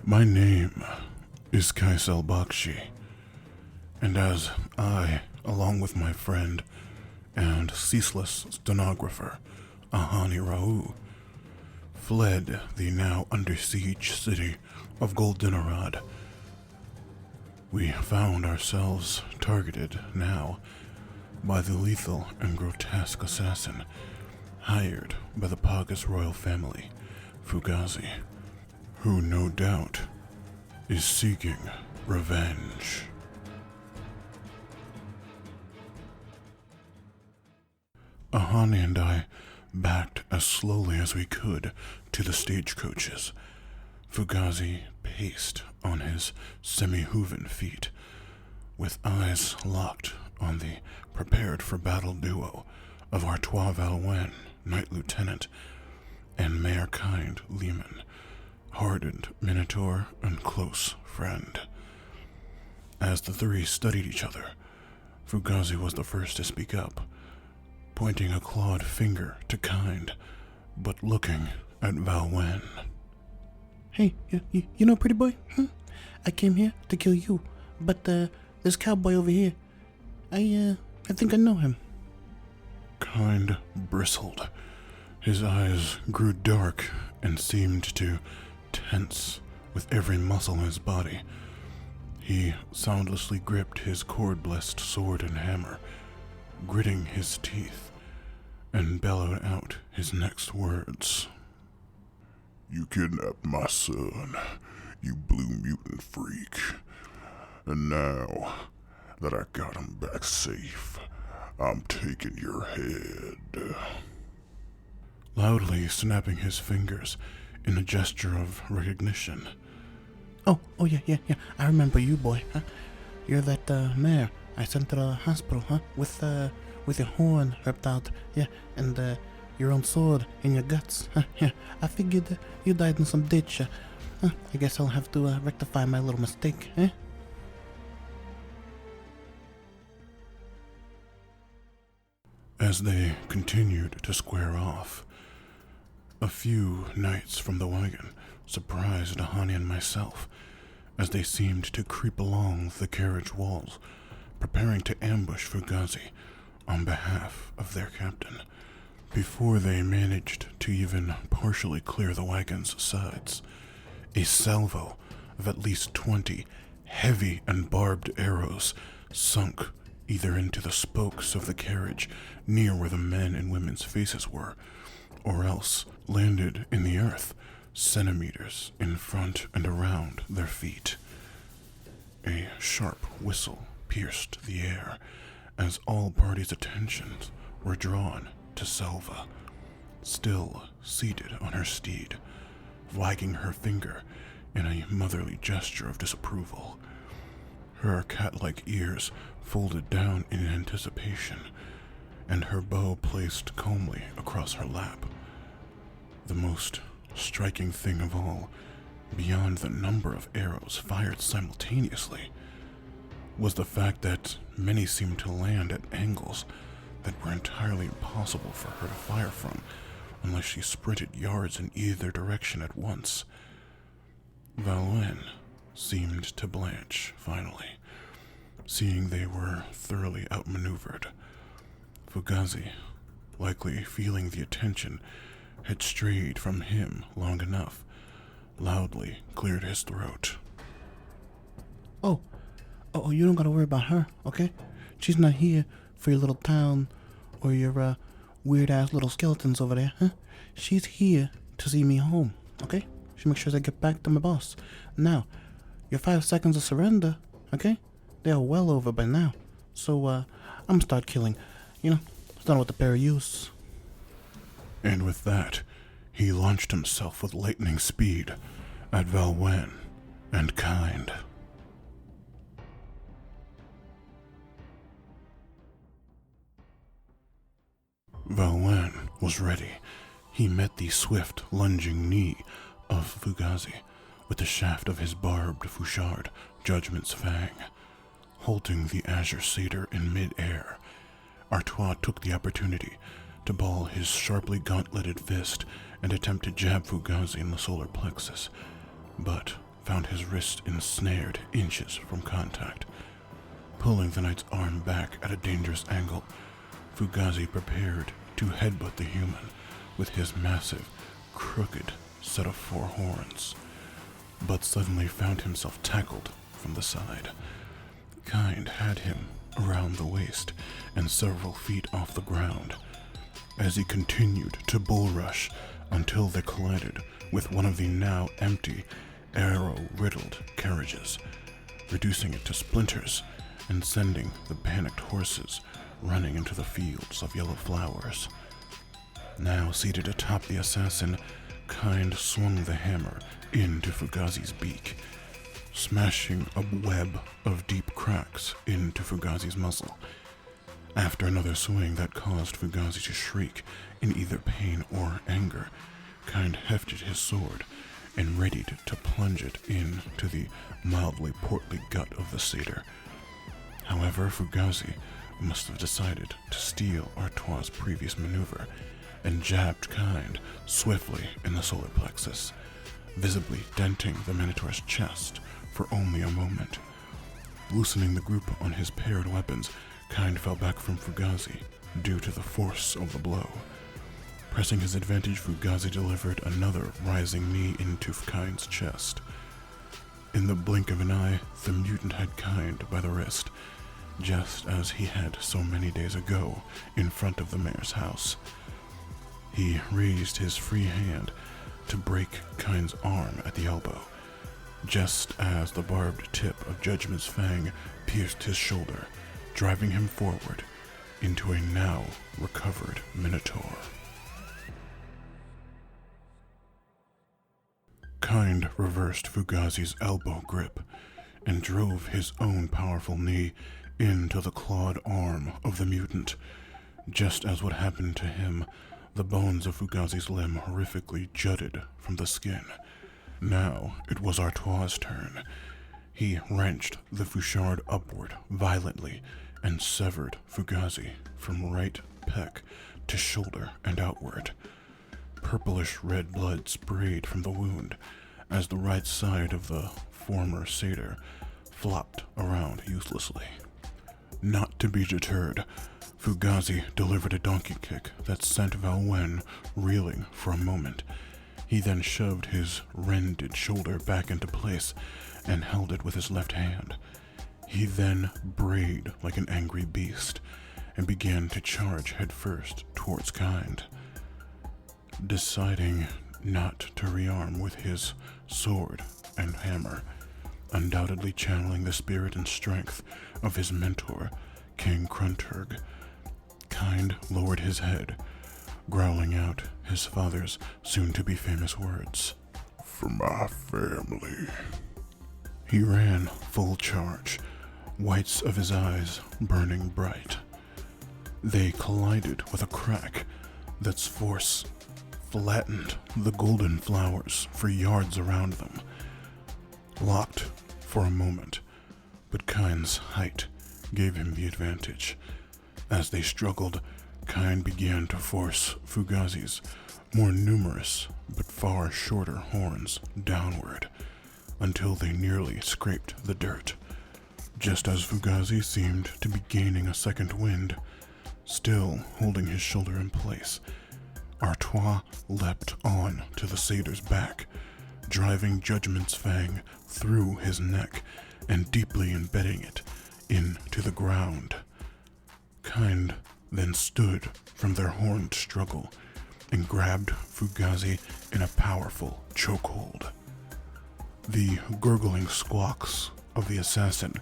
My name is Kycell and as I, along with my friend and ceaseless stenographer, Ahani, fled the now under siege city of Goldenarad, we found ourselves targeted now by the lethal and grotesque assassin hired by the Pagas royal family, Fugazzi, who no doubt is seeking revenge. Ahani and I backed as slowly as we could to the stagecoaches. Fugazzi paced on his semi-hooven feet, with eyes locked on the prepared-for-battle duo of Artois Valoigne, Knight Lieutenant, and Mayor Kind Lehman, hardened Minotaur and close friend. As the three studied each other, Fugazzi was the first to speak up, pointing a clawed finger to Kind, but looking at Valoigne. Hey, you know, pretty boy? I came here to kill you, but this cowboy over here, I think I know him. Kind bristled. His eyes grew dark and seemed to tense with every muscle in his body. He soundlessly gripped his cord-blessed sword and hammer, gritting his teeth, and bellowed out his next words. You kidnapped my son, you blue mutant freak. And now that I got him back safe, I'm taking your head. Loudly snapping his fingers in a gesture of recognition. Oh, yeah. I remember you, boy. Huh? You're that mayor I sent to the hospital, huh? With your horn ripped out, yeah, and your own sword in your guts. Huh? Yeah, I figured you died in some ditch. I guess I'll have to rectify my little mistake, eh? As they continued to square off, a few knights from the wagon surprised Ahani and myself as they seemed to creep along the carriage walls, preparing to ambush Fugazzi on behalf of their captain. Before they managed to even partially clear the wagon's sides, a salvo of at least 20 heavy and barbed arrows sunk either into the spokes of the carriage near where the men and women's faces were, or else landed in the earth centimeters in front and around their feet. A sharp whistle pierced the air as all parties' attentions were drawn to Selva, still seated on her steed, wagging her finger in a motherly gesture of disapproval. Her cat-like ears folded down in anticipation, and her bow placed calmly across her lap. The most striking thing of all, beyond the number of arrows fired simultaneously, was the fact that many seemed to land at angles that were entirely impossible for her to fire from unless she sprinted yards in either direction at once. Valoigne seemed to blanch, finally, seeing they were thoroughly outmaneuvered. Fugazzi, likely feeling the attention had strayed from him long enough, loudly cleared his throat. Oh, you don't gotta worry about her, okay? She's not here for your little town or your weird-ass little skeletons over there, huh? She's here to see me home, okay? She makes sure I get back to my boss. Now, your 5 seconds of surrender, okay? They are well over by now. So, I'm gonna start killing. It's done with the pair of use. And with that, he launched himself with lightning speed at Valoigne and Kind. Valoigne was ready. He met the swift, lunging knee of Fugazzi with the shaft of his barbed Fouchard Judgment's fang. Halting the Azure Satyr in mid-air, Artois took the opportunity to ball his sharply gauntleted fist and attempt to jab Fugazzi in the solar plexus, but found his wrist ensnared inches from contact. Pulling the knight's arm back at a dangerous angle, Fugazzi prepared to headbutt the human with his massive, crooked set of 4 horns, but suddenly found himself tackled from the side. Kind had him around the waist and several feet off the ground, as he continued to bull rush until they collided with one of the now empty, arrow-riddled carriages, reducing it to splinters and sending the panicked horses running into the fields of yellow flowers. Now seated atop the assassin, Kind swung the hammer into Fugazzi's beak, smashing a web of deep cracks into Fugazzi's muzzle. After another swing that caused Fugazzi to shriek in either pain or anger, Kind hefted his sword and readied to plunge it into the mildly portly gut of the satyr. However, Fugazzi must have decided to steal Artois' previous maneuver and jabbed Kind swiftly in the solar plexus, visibly denting the Minotaur's chest for only a moment. Loosening the grip on his paired weapons, Kind fell back from Fugazzi due to the force of the blow. Pressing his advantage, Fugazzi delivered another rising knee into Kind's chest. In the blink of an eye, the mutant had Kind by the wrist, just as he had so many days ago in front of the mayor's house. He raised his free hand to break Kind's arm at the elbow, just as the barbed tip of Judgment's fang pierced his shoulder, driving him forward into a now recovered Minotaur. Kind reversed Fugazzi's elbow grip and drove his own powerful knee into the clawed arm of the mutant. Just as what happened to him, the bones of Fugazzi's limb horrifically jutted from the skin. Now it was Artois' turn. He wrenched the Fouchard upward violently and severed Fugazzi from right pec to shoulder and outward. Purplish red blood sprayed from the wound as the right side of the former satyr flopped around uselessly. Not to be deterred, Fugazzi delivered a donkey kick that sent Valoigne reeling for a moment. He then shoved his rended shoulder back into place and held it with his left hand. He then brayed like an angry beast and began to charge headfirst towards Kind. Deciding not to rearm with his sword and hammer, undoubtedly channeling the spirit and strength of his mentor, King Crunturg, Kind lowered his head, growling out his father's soon-to-be famous words. For my family. He ran full charge, whites of his eyes burning bright. They collided with a crack that's force flattened the golden flowers for yards around them. Locked for a moment, but Kind's height gave him the advantage. As they struggled, Kind began to force Fugazzi's more numerous but far shorter horns downward until they nearly scraped the dirt. Just as Fugazzi seemed to be gaining a second wind, still holding his shoulder in place, Artois leapt on to the satyr's back, driving Judgment's fang through his neck and deeply embedding it into the ground. Kind then stood from their horned struggle and grabbed Fugazzi in a powerful chokehold. The gurgling squawks of the assassin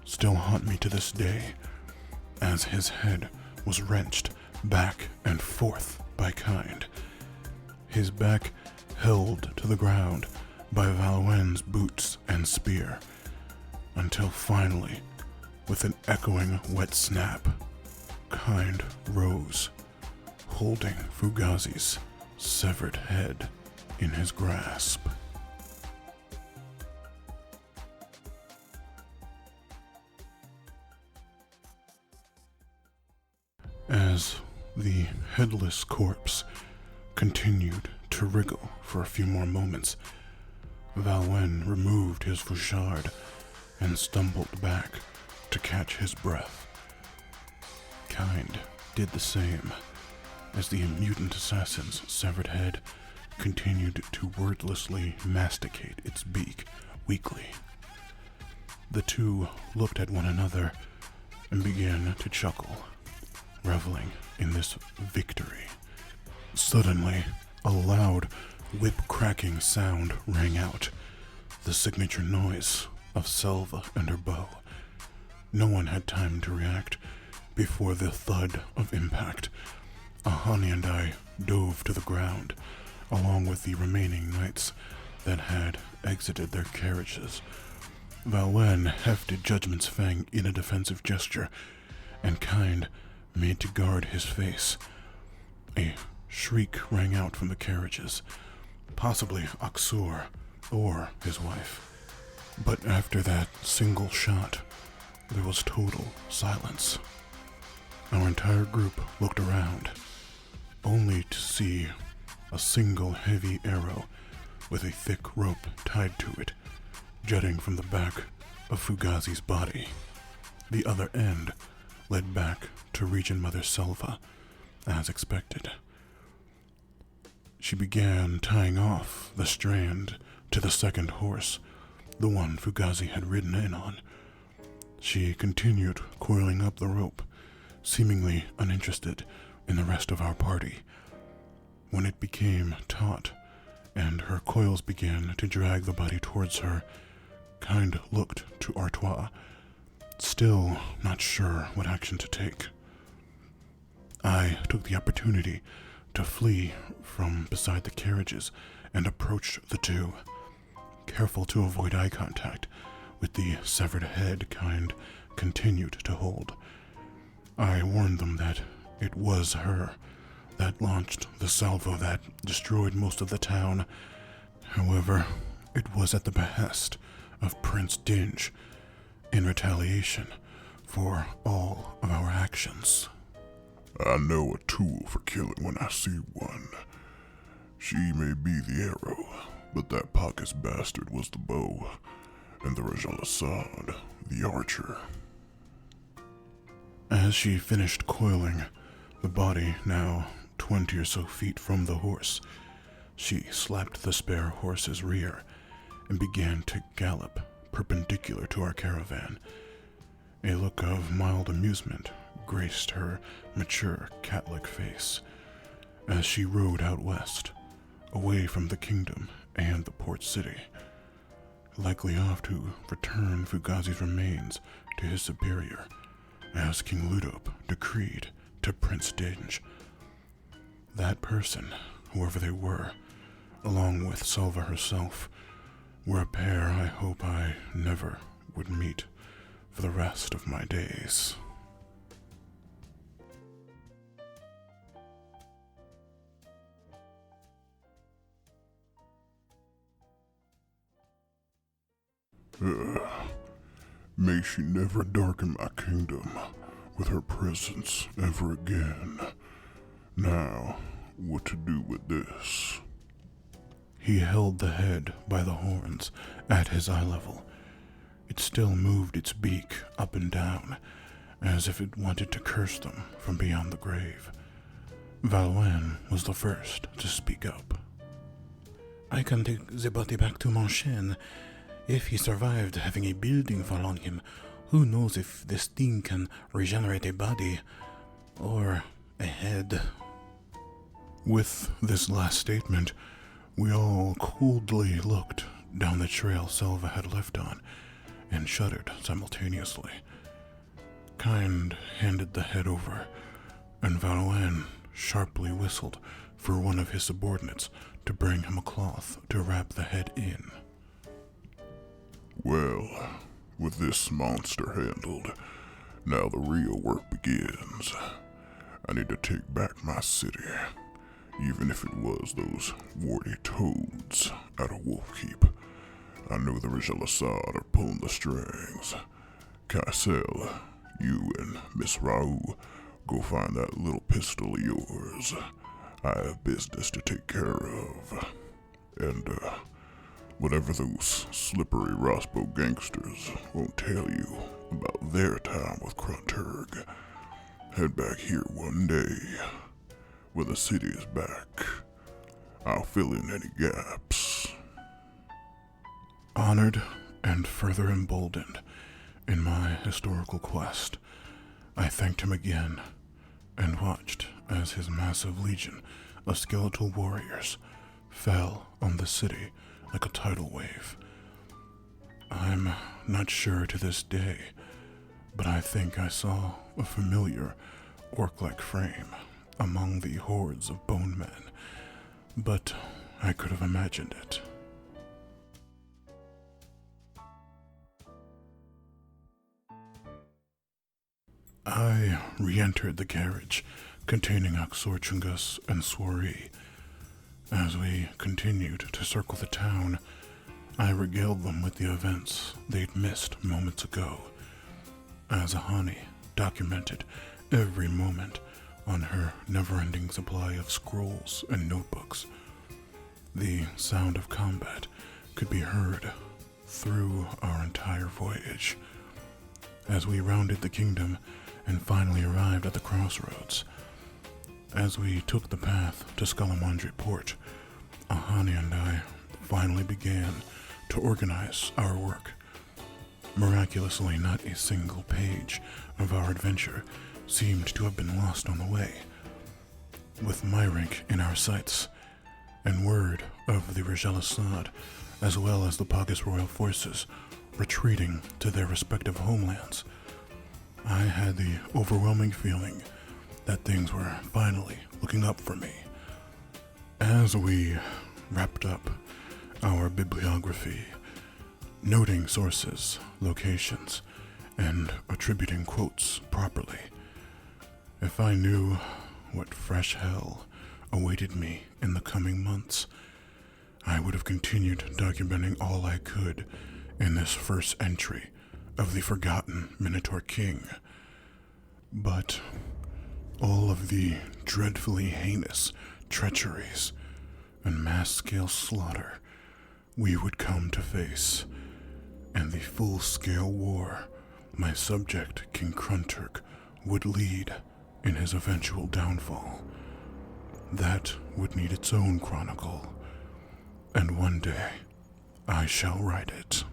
still haunt me to this day, as his head was wrenched back and forth by Kind, his back held to the ground by Valoigne's boots and spear, until finally, with an echoing wet snap, Kind rose, holding Fugazzi's severed head in his grasp. As the headless corpse continued to wriggle for a few more moments, Valoigne removed his fourchard and stumbled back to catch his breath. Kind did the same as the mutant assassin's severed head continued to wordlessly masticate its beak weakly. The two looked at one another and began to chuckle, reveling in this victory. Suddenly, a loud, whip-cracking sound rang out, the signature noise of Selva and her bow. No one had time to react before the thud of impact. Ahani and I dove to the ground, along with the remaining knights that had exited their carriages. Valoigne hefted Judgment's fang in a defensive gesture, and Kind made to guard his face. A shriek rang out from the carriages, possibly Aksur or his wife. But after that single shot, there was total silence. Our entire group looked around, only to see a single heavy arrow with a thick rope tied to it, jutting from the back of Fugazzi's body. The other end led back to Regeant Mother Selva, as expected. She began tying off the strand to the second horse, the one Fugazzi had ridden in on. She continued coiling up the rope, seemingly uninterested in the rest of our party. When it became taut and her coils began to drag the body towards her, Kind looked to Artois, still not sure what action to take. I took the opportunity to flee from beside the carriages and approach the two, careful to avoid eye contact with the severed head Kind continued to hold. I warned them that it was her that launched the salvo that destroyed most of the town. However, it was at the behest of Prince Dinge, in retaliation for all of our actions. I know a tool for killing when I see one. She may be the arrow, but that pockets bastard was the bow, and the Rajal Assad, the archer. As she finished coiling the body, now 20 or so feet from the horse, she slapped the spare horse's rear and began to gallop perpendicular to our caravan. A look of mild amusement graced her mature cat-like face as she rode out west, away from the kingdom and the port city, likely off to return Fugazzi's remains to his superior, as King Ludop decreed to Prince Dinge. That person, whoever they were, along with Selva herself, were a pair I hope I never would meet for the rest of my days. May she never darken my kingdom with her presence ever again. Now, what to do with this? He held the head by the horns at his eye level. It still moved its beak up and down, as if it wanted to curse them from beyond the grave. Valoigne was the first to speak up. I can take the body back to Manchen. If he survived having a building fall on him, who knows if this thing can regenerate a body or a head. With this last statement, we all coldly looked down the trail Selva had left on and shuddered simultaneously. Kind handed the head over, and Valoigne sharply whistled for one of his subordinates to bring him a cloth to wrap the head in. Well, with this monster handled, now the real work begins. I need to take back my city, even if it was those warty toads at a wolf keep. I know the Rajal Assad are pulling the strings. Kycell, you and Miss Raoul go find that little pistol of yours. I have business to take care of. And, Whatever those slippery Rospo gangsters won't tell you about their time with Crunturg, head back here one day. When the city is back, I'll fill in any gaps. Honored and further emboldened in my historical quest, I thanked him again and watched as his massive legion of skeletal warriors fell on the city like a tidal wave. I'm not sure to this day, but I think I saw a familiar orc-like frame among the hordes of bone men, but I could have imagined it. I re-entered the carriage containing Axorchungus and Soiree. As we continued to circle the town, I regaled them with the events they'd missed moments ago, as Ahani documented every moment on her never-ending supply of scrolls and notebooks. The sound of combat could be heard through our entire voyage. As we rounded the kingdom and finally arrived at the crossroads, as we took the path to Scalamandre Port, Ahani and I finally began to organize our work. Miraculously, not a single page of our adventure seemed to have been lost on the way. With Myrick in our sights, and word of the Regel Assad, as well as the Pagus royal forces retreating to their respective homelands, I had the overwhelming feeling that things were finally looking up for me. As we wrapped up our bibliography, noting sources, locations, and attributing quotes properly, if I knew what fresh hell awaited me in the coming months, I would have continued documenting all I could in this first entry of the Forgotten Minotaur King. But all of the dreadfully heinous treacheries and mass-scale slaughter we would come to face, and the full-scale war my subject King Crunturg would lead in his eventual downfall, that would need its own chronicle, and one day I shall write it.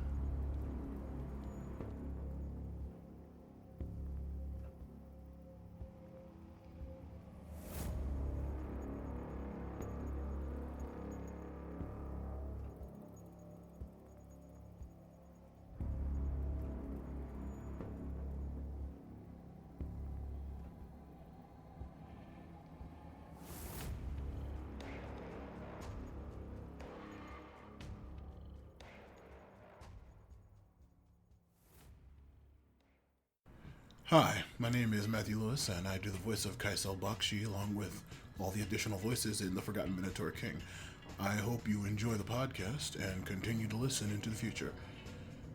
Hi, my name is Matthew Lewis, and I do the voice of Kycell along with all the additional voices in The Forgotten Minotaur King. I hope you enjoy the podcast and continue to listen into the future.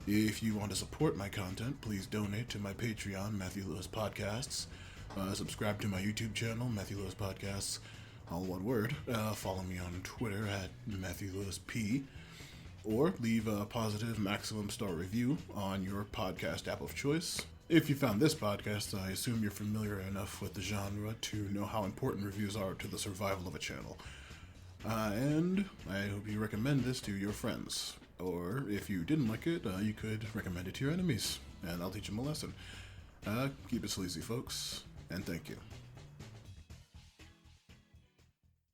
If you want to support my content, please donate to my Patreon, Matthew Lewis Podcasts. Subscribe to my YouTube channel, Matthew Lewis Podcasts, all one word. Follow me on Twitter at Matthew Lewis P. Or leave a positive maximum star review on your podcast app of choice. If you found this podcast, I assume you're familiar enough with the genre to know how important reviews are to the survival of a channel. And I hope you recommend this to your friends. Or if you didn't like it, you could recommend it to your enemies, and I'll teach them a lesson. Keep it sleazy, folks, and thank you.